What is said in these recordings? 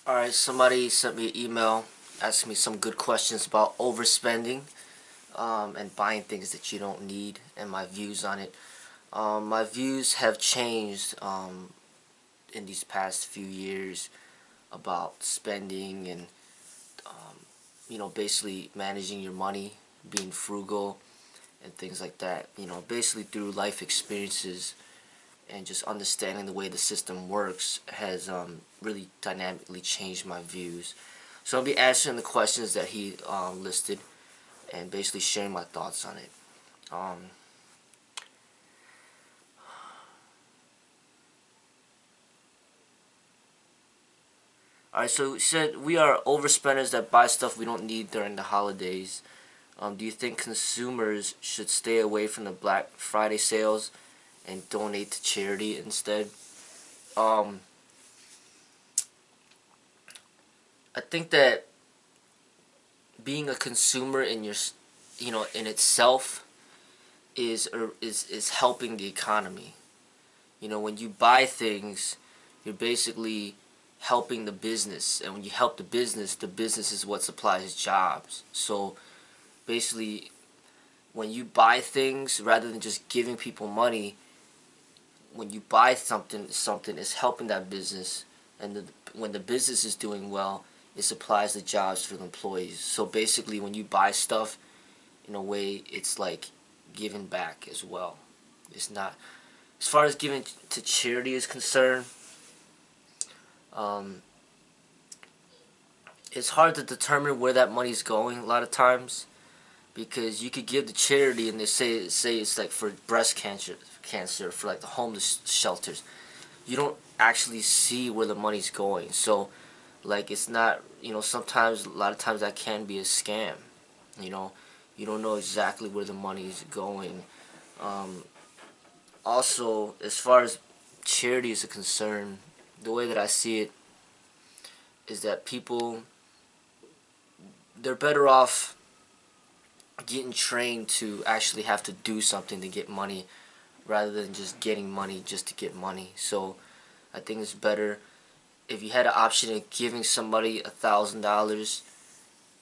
Alright, somebody sent me an email asking me some good questions about overspending and buying things that you don't need and my views on it. My views have changed in these past few years about spending and basically managing your money, being frugal and things like that. Basically through life experiences and just understanding the way the system works has really dynamically changed my views. So I'll be answering the questions that he listed and basically sharing my thoughts on it. Alright, so he said we are overspenders that buy stuff we don't need during the holidays. Do you think consumers should stay away from the Black Friday sales and donate to charity instead? Um, I think that being a consumer in itself is helping the economy. When you buy things, you're basically helping the business, and when you help the business is what supplies jobs. So basically, when you buy things rather than just giving people money, when you buy something is helping that business, and when the business is doing well, it supplies the jobs for the employees. So basically, when you buy stuff, in a way, it's like giving back as well. It's not, as far as giving to charity is concerned. Um, it's hard to determine where that money's going a lot of times, because you could give to charity and they say it's like for breast cancer for like the homeless shelters. You don't actually see where the money's going. So like it's not, sometimes a lot of times that can be a scam. You know, you don't know exactly where the money's going. Um, Also, as far as charity is concerned, the way that I see it is that people, they're better off getting trained to actually have to do something to get money rather than just getting money just to get money. So I think it's better if you had an option of giving somebody $1,000.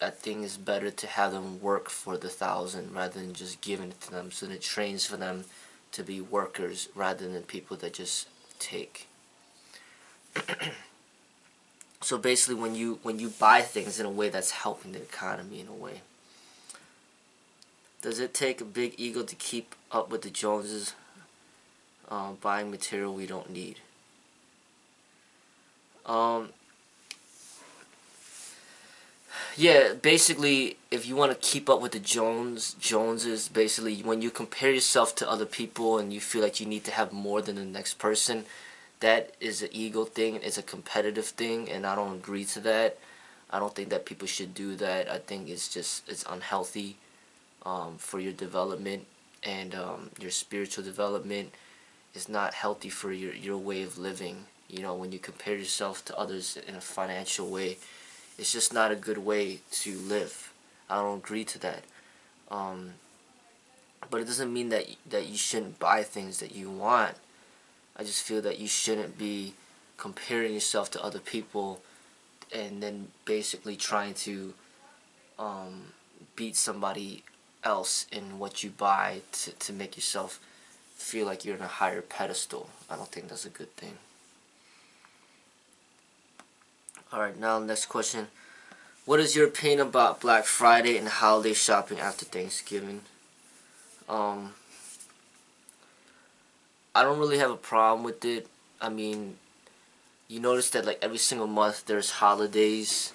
I think it's better to have them work for the 1,000 rather than just giving it to them. So it trains for them to be workers rather than people that just take. So basically, when you buy things in a way that's helping the economy in a way. Does it take a big ego to keep up with the Joneses, buying material we don't need? Um, yeah, basically, if you want to keep up with the Joneses, basically, when you compare yourself to other people and you feel like you need to have more than the next person, that is an ego thing, it's a competitive thing, and I don't agree to that. I don't think that people should do that. I think it's unhealthy for your development and your spiritual development. It's not healthy for your way of living. When you compare yourself to others in a financial way, it's just not a good way to live. I don't agree to that. Um, but it doesn't mean that you shouldn't buy things that you want. I just feel that you shouldn't be comparing yourself to other people and then basically trying to beat somebody else in what you buy to make yourself feel like you're in a higher pedestal. I don't think that's a good thing. Alright, now next question. What is your opinion about Black Friday and holiday shopping after Thanksgiving? Um, I don't really have a problem with it. I mean, you notice that like every single month there's holidays,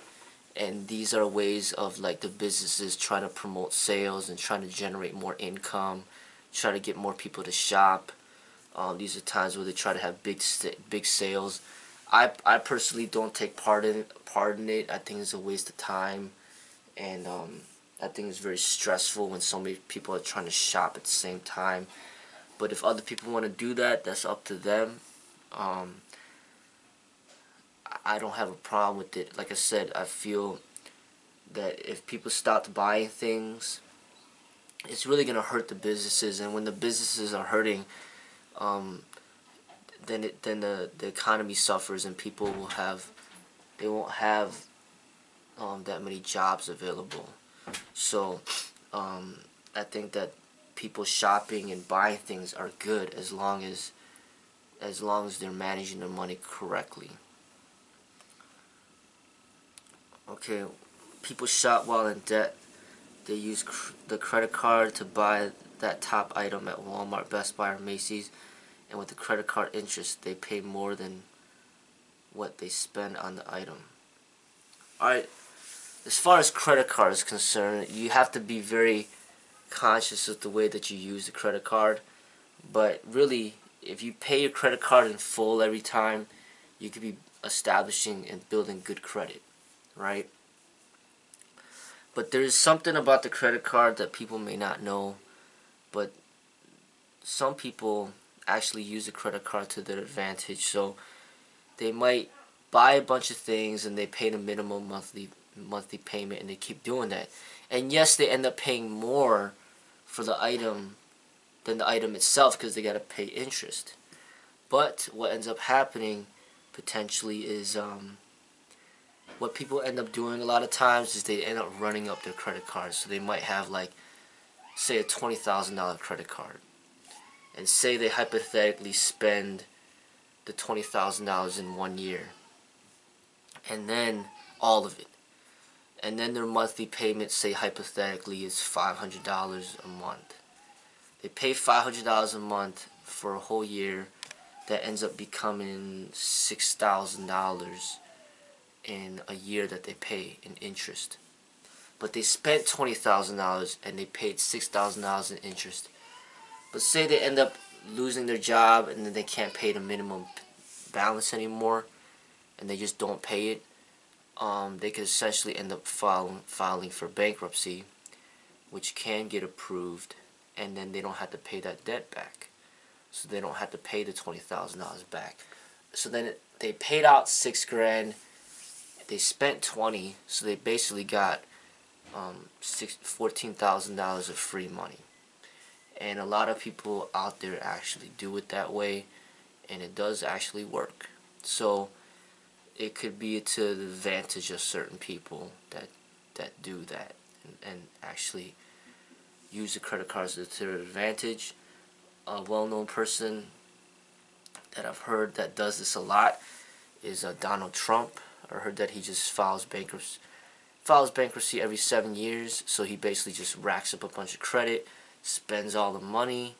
and these are ways of like the businesses trying to promote sales and trying to generate more income, try to get more people to shop. These are times where they try to have big sales. I personally don't take part in it. I think it's a waste of time, and I think it's very stressful when so many people are trying to shop at the same time. But if other people want to do that, that's up to them. Um, I don't have a problem with it. Like I said, I feel that if people stop buying things, it's really gonna hurt the businesses, and when the businesses are hurting, um, then the economy suffers, and people will have they won't have that many jobs available. So I think that people shopping and buying things are good as long as they're managing their money correctly. Okay, people shop while in debt. They use the credit card to buy that top item at Walmart, Best Buy, or Macy's, and with the credit card interest, they pay more than what they spend on the item. Alright, as far as credit card is concerned, you have to be very conscious of the way that you use the credit card. But really, if you pay your credit card in full every time, you could be establishing and building good credit, right? But there's something about the credit card that people may not know, but some people actually use the credit card to their advantage. So they might buy a bunch of things and they pay the minimum monthly payment, and they keep doing that. And yes, they end up paying more for the item than the item itself because they got to pay interest. But what ends up happening potentially is what people end up doing a lot of times is they end up running up their credit cards. So they might have, like, say a $20,000 credit card, and say they hypothetically spend the $20,000 in 1 year, and then all of it, and then their monthly payment, say hypothetically, is $500 a month. They pay $500 a month for a whole year. That ends up becoming $6,000 in a year that they pay in interest. But they spent $20,000 and they paid $6,000 in interest. But say they end up losing their job and then they can't pay the minimum balance anymore, and they just don't pay it. They could essentially end up filing for bankruptcy, which can get approved, and then they don't have to pay that debt back. So they don't have to pay the $20,000 back. So then they paid out $6,000. They spent $20,000, so they basically got $14,000 of free money. And a lot of people out there actually do it that way, and it does actually work. So it could be to the advantage of certain people that do that and actually use the credit cards to their advantage. A well-known person that I've heard that does this a lot is Donald Trump. I heard that he just files bankruptcy every 7 years. So he basically just racks up a bunch of credit, spends all the money,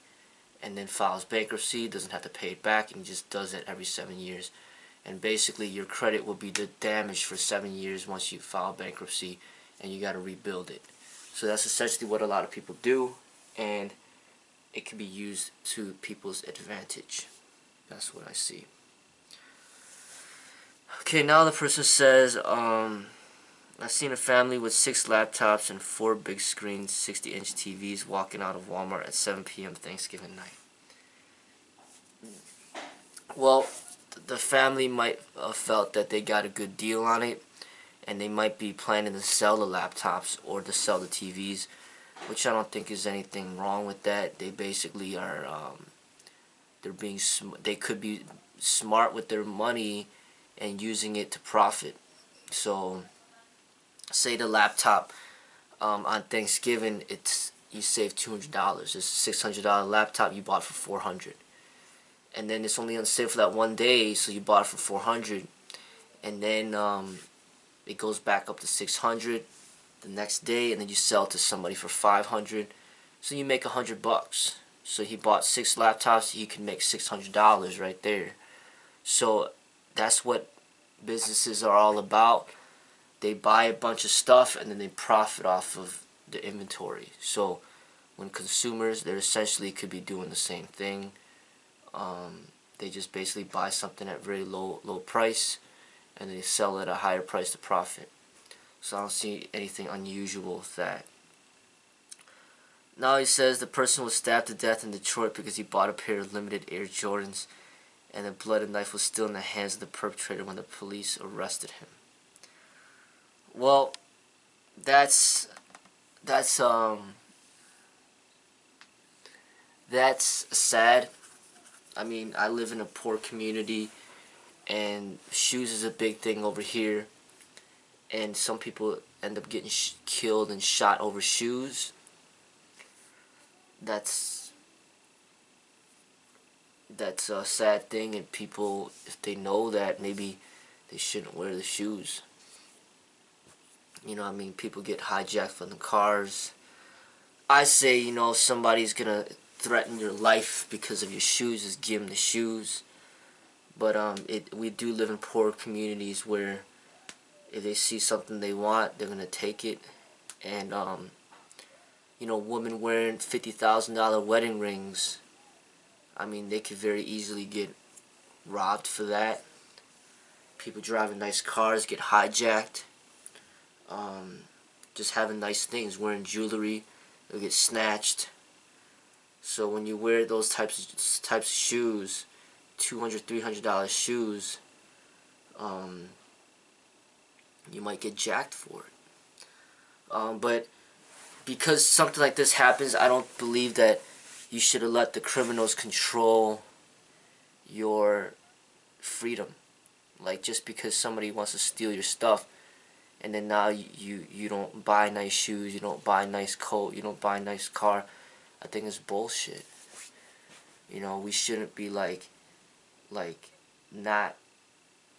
and then files bankruptcy. Doesn't have to pay it back, and just does it every 7 years. And basically your credit will be damaged for 7 years once you file bankruptcy, and you got to rebuild it. So that's essentially what a lot of people do, and it can be used to people's advantage. That's what I see. Okay, now the person says, I've seen a family with 6 laptops and 4 big screen 60-inch TVs walking out of Walmart at 7 p.m. Thanksgiving night. Well, the family might have felt that they got a good deal on it, and they might be planning to sell the laptops or to sell the TVs, which I don't think is anything wrong with that. They basically are, they could be smart with their money and using it to profit. So, say the laptop on Thanksgiving, you save $200. It's a $600 laptop you bought for $400, and then it's only on sale for that one day, so you bought it for $400, and then it goes back up to $600 the next day, and then you sell it to somebody for $500, so you make $100. So he bought 6 laptops, he can make $600 right there. So that's what businesses are all about. They buy a bunch of stuff and then they profit off of the inventory. So when consumers, they essentially could be doing the same thing. They just basically buy something at very low price, and they sell it at a higher price to profit. So I don't see anything unusual with that. Now he says the person was stabbed to death in Detroit because he bought a pair of limited Air Jordans, and the blood and knife was still in the hands of the perpetrator when the police arrested him. Well, that's sad. I mean, I live in a poor community, and shoes is a big thing over here, and some people end up getting killed and shot over shoes. That's a sad thing, and people, if they know that, maybe they shouldn't wear the shoes. You know what I mean? People get hijacked from the cars. I say, you know, if somebody's gonna threaten your life because of your shoes, just give them the shoes. But we do live in poor communities where if they see something they want, they're gonna take it. And you know, women wearing $50,000 wedding rings, I mean, they could very easily get robbed for that. People driving nice cars get hijacked. Just having nice things, wearing jewelry, they'll get snatched. So when you wear those types of shoes, $200, $300 shoes, you might get jacked for it. But because something like this happens, I don't believe that you should have let the criminals control your freedom. Like, just because somebody wants to steal your stuff, and then now you don't buy nice shoes, you don't buy a nice coat, you don't buy a nice car, I think it's bullshit. You know, we shouldn't be like not,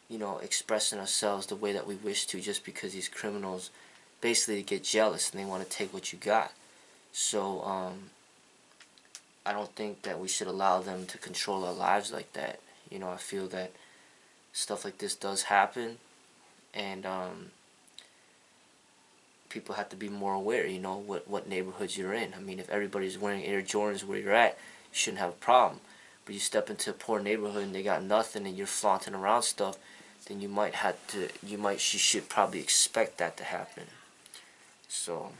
you know, expressing ourselves the way that we wish to, just because these criminals basically get jealous and they want to take what you got. So I don't think that we should allow them to control our lives like that. You know, I feel that stuff like this does happen, and people have to be more aware, you know, what neighborhoods you're in. I mean, if everybody's wearing Air Jordans where you're at, you shouldn't have a problem. But you step into a poor neighborhood and they got nothing, and you're flaunting around stuff, then you should probably expect that to happen. So,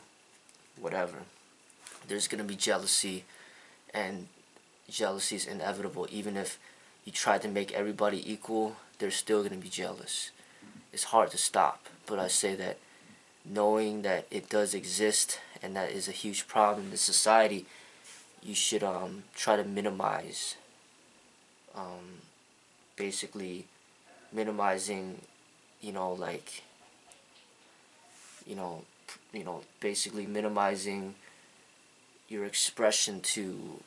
whatever. There's gonna be jealousy, and jealousy is inevitable. Even if you try to make everybody equal, they're still gonna be jealous. It's hard to stop, but I say that knowing that it does exist and that is a huge problem in the society, you should try to minimize, basically minimizing, you know, like, basically minimizing your expression to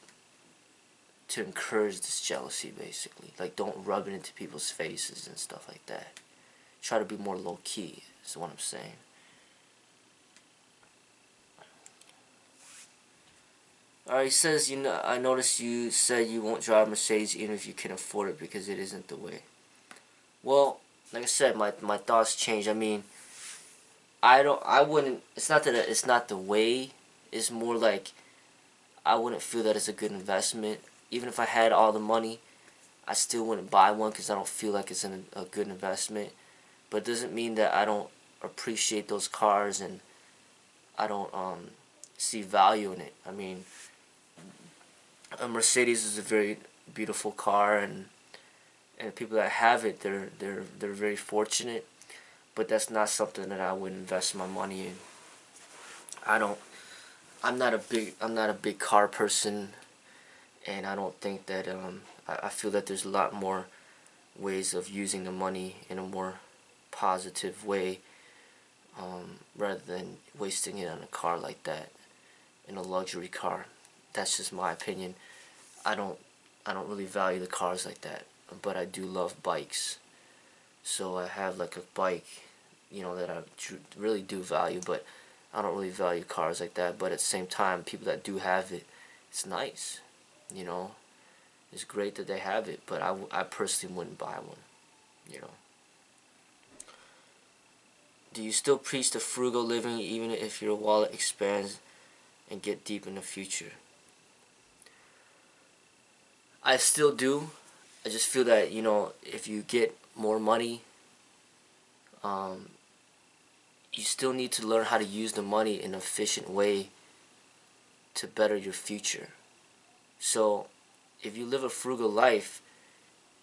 encourage this jealousy, basically. Like, don't rub it into people's faces and stuff like that. Try to be more low-key, is what I'm saying. Alright, he says, you know, I noticed you said you won't drive Mercedes even if you can afford it because it isn't the way. Well, like I said, my thoughts change. I mean, I wouldn't, it's not that it's not the way, it's more like I wouldn't feel that it's a good investment. Even if I had all the money, I still wouldn't buy one because I don't feel like it's a good investment. But it doesn't mean that I don't appreciate those cars and I don't see value in it. I mean, a Mercedes is a very beautiful car, and people that have it, they're very fortunate. But that's not something that I would invest my money in. I'm not a big car person, and I don't think that I feel that there's a lot more ways of using the money in a more positive way, rather than wasting it on a car like that, in a luxury car. That's just my opinion. I don't really value the cars like that, but I do love bikes. So I have like a bike, you know, that I really do value, but I don't really value cars like that. But at the same time, people that do have it, it's nice, you know. It's great that they have it, but I personally wouldn't buy one, you know. Do you still preach the frugal living even if your wallet expands and get deep in the future? I still do. I just feel that, you know, if you get more money, you still need to learn how to use the money in an efficient way to better your future. So, if you live a frugal life,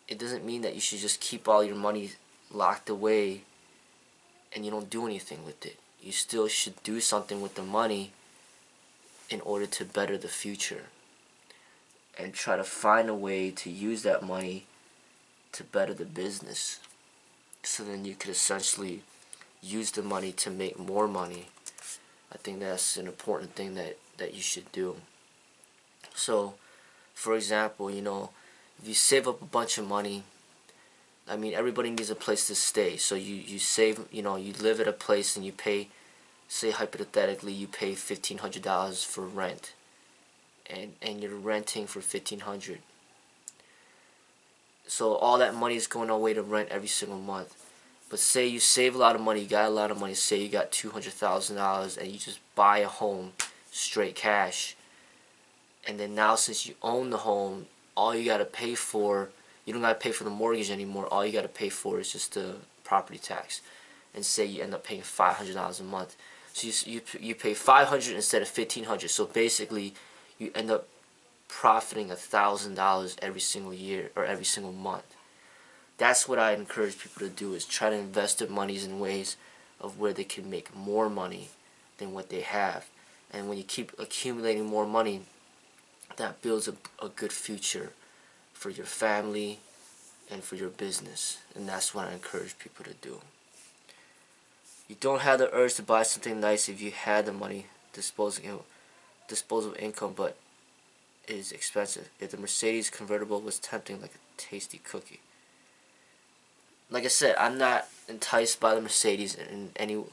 it doesn't mean that you should just keep all your money locked away and you don't do anything with it. You still should do something with the money in order to better the future, and try to find a way to use that money to better the business. So then you could essentially use the money to make more money. I think that's an important thing that you should do. So, for example, if you save up a bunch of money, I mean, everybody needs a place to stay. So you save, you live at a place and you pay, say hypothetically, you pay $1,500 for rent. And you're renting for $1,500. So all that money is going away to rent every single month. But say you save a lot of money, you got a lot of money, say you got $200,000 and you just buy a home straight cash. And then now since you own the home, all you got to pay for, you don't got to pay for the mortgage anymore. All you got to pay for is just the property tax. And say you end up paying $500 a month. So you pay $500 instead of $1,500. So basically you end up profiting $1,000 every single year or every single month. That's what I encourage people to do, is try to invest their monies in ways of where they can make more money than what they have. And when you keep accumulating more money, that builds a good future for your family and for your business. And that's what I encourage people to do. You don't have the urge to buy something nice if you had the money, disposable income, but it is expensive. If the Mercedes convertible was tempting like a tasty cookie. Like I said, I'm not enticed by the Mercedes in any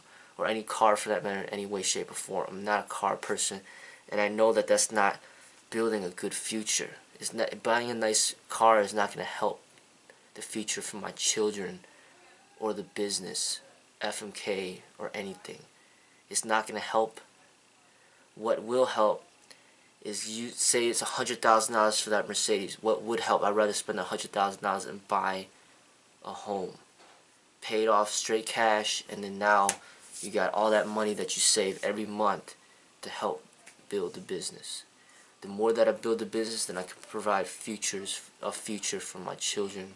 car for that matter in any way, shape, or form. I'm not a car person, and I know that that's not building a good future. It's not, buying a nice car is not going to help the future for my children or the business, FMK, or anything. It's not going to help. What will help is, you say it's $100,000 for that Mercedes. What would help? I'd rather spend $100,000 and buy a home, paid off straight cash, and then now you got all that money that you save every month to help build the business. The more that I build the business, then I can provide a future for my children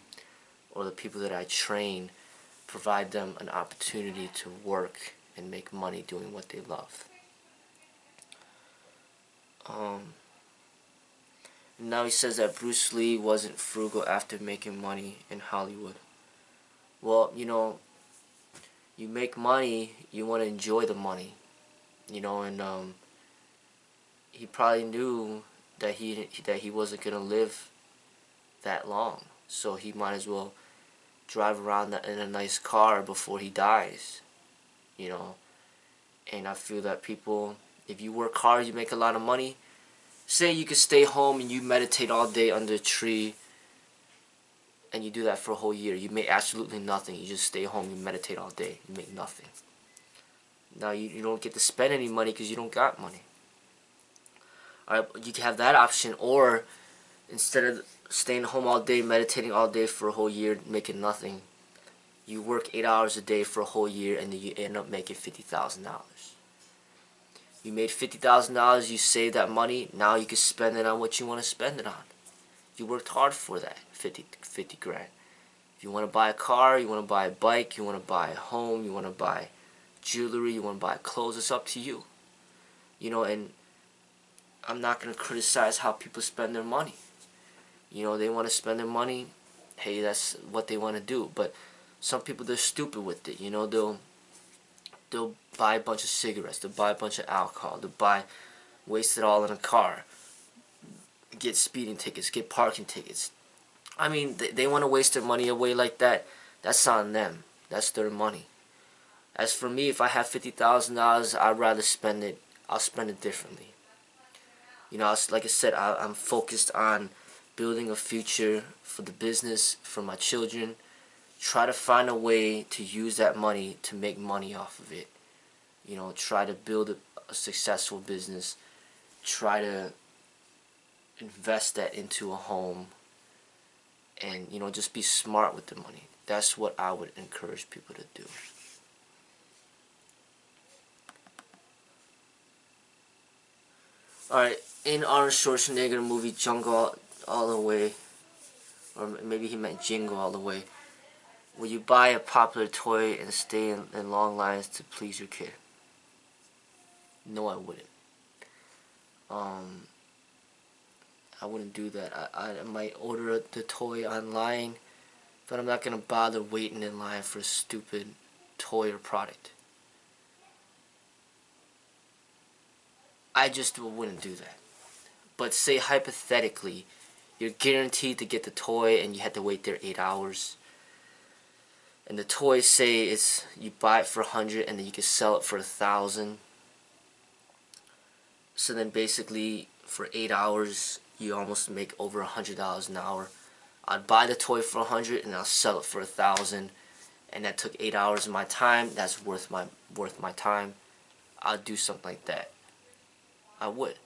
or the people that I train, provide them an opportunity to work and make money doing what they love. Now he says that Bruce Lee wasn't frugal after making money in Hollywood. Well, you make money, you want to enjoy the money, and he probably knew that he wasn't gonna live that long, so he might as well drive around in a nice car before he dies, And I feel that people, if you work hard, you make a lot of money. Say you could stay home and you meditate all day under a tree, and you do that for a whole year. You make absolutely nothing. You just stay home, you meditate all day, you make nothing. Now you don't get to spend any money because you don't got money. Alright, you can have that option, or instead of staying home all day, meditating all day for a whole year, making nothing, you work 8 hours a day for a whole year and then you end up making $50,000. You made $50,000, you save that money, now you can spend it on what you want to spend it on. You worked hard for that 50 grand. If you want to buy a car, you want to buy a bike, you want to buy a home, you want to buy jewelry, you want to buy clothes, it's up to you. And I'm not going to criticize how people spend their money. They want to spend their money, hey, that's what they want to do. But some people, they're stupid with it. They'll buy a bunch of cigarettes, they'll buy a bunch of alcohol, they'll waste it all in a car, get speeding tickets, get parking tickets. I mean, they want to waste their money away like that. That's on them. That's their money. As for me, if I have $50,000, I'd rather spend it. I'll spend it differently. Like I said, I'm focused on building a future for the business, for my children. Try to find a way to use that money to make money off of it. Try to build a successful business. Try to invest that into a home, and just be smart with the money. That's what I would encourage people to do. Alright, in Arnold Schwarzenegger movie Jungle All the Way, or maybe he meant Jingle All the Way, will you buy a popular toy and stay in long lines to please your kid? No, I wouldn't. I wouldn't do that. I might order the toy online but I'm not gonna bother waiting in line for a stupid toy or product. I just wouldn't do that. But say hypothetically, you're guaranteed to get the toy and you had to wait there 8 hours. And the toy, say it's, you buy it for 100 and then you can sell it for 1,000. So then basically for 8 hours you almost make over $100 an hour. I'd buy the toy for 100 and I'll sell it for 1,000, and that took 8 hours of my time. That's worth my time. I'd do something like that. I would,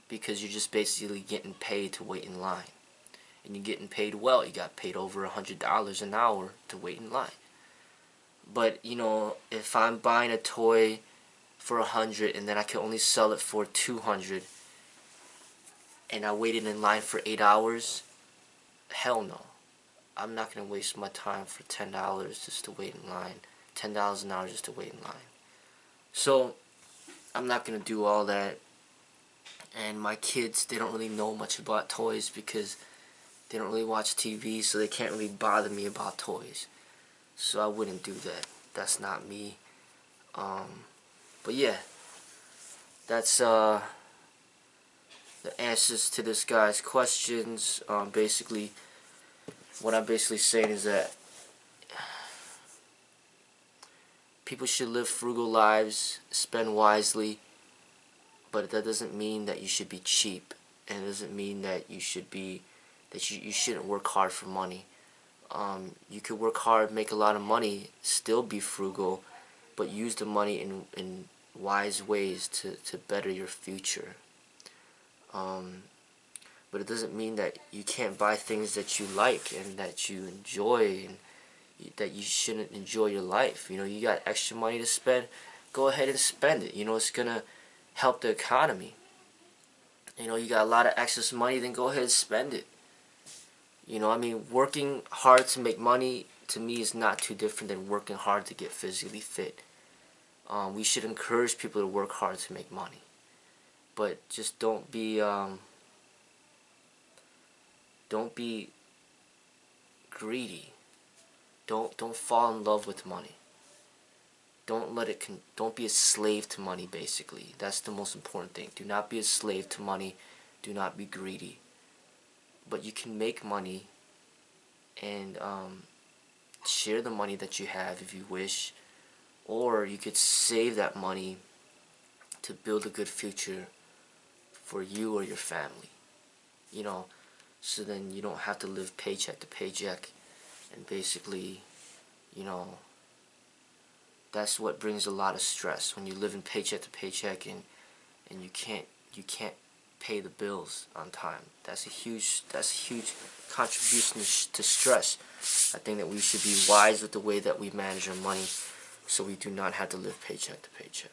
because you're just basically getting paid to wait in line, and you're getting paid well. You got paid over $100 an hour to wait in line. But you know, if I'm buying a toy for 100 and then I can only sell it for 200, and I waited in line for 8 hours, hell no. I'm not gonna waste my time for $10 just to wait in line. $10 an hour just to wait in line. So I'm not gonna do all that. And my kids, they don't really know much about toys because they don't really watch TV, so they can't really bother me about toys. So I wouldn't do that. That's not me. But yeah, that's the answers to this guy's questions. Basically, what I'm basically saying is that people should live frugal lives, spend wisely, but that doesn't mean that you should be cheap, and it doesn't mean that you should be you shouldn't work hard for money. You could work hard, make a lot of money, still be frugal, but use the money in wise ways to better your future. But it doesn't mean that you can't buy things that you like and that you enjoy, and that you shouldn't enjoy your life. You know, you got extra money to spend, go ahead and spend it. You know, it's gonna help the economy. You know, you got a lot of excess money, then go ahead and spend it. You know, I mean, working hard to make money, to me, is not too different than working hard to get physically fit. We should encourage people to work hard to make money, but just don't be greedy. Don't fall in love with money. Don't be a slave to money. Basically, that's the most important thing. Do not be a slave to money. Do not be greedy. But you can make money and share the money that you have if you wish, or you could save that money to build a good future for you or your family. You know, so then you don't have to live paycheck to paycheck, and basically, you know, that's what brings a lot of stress when you live in paycheck to paycheck, and you can't pay the bills on time. That's a huge contribution to stress. I think that we should be wise with the way that we manage our money, so we do not have to live paycheck to paycheck.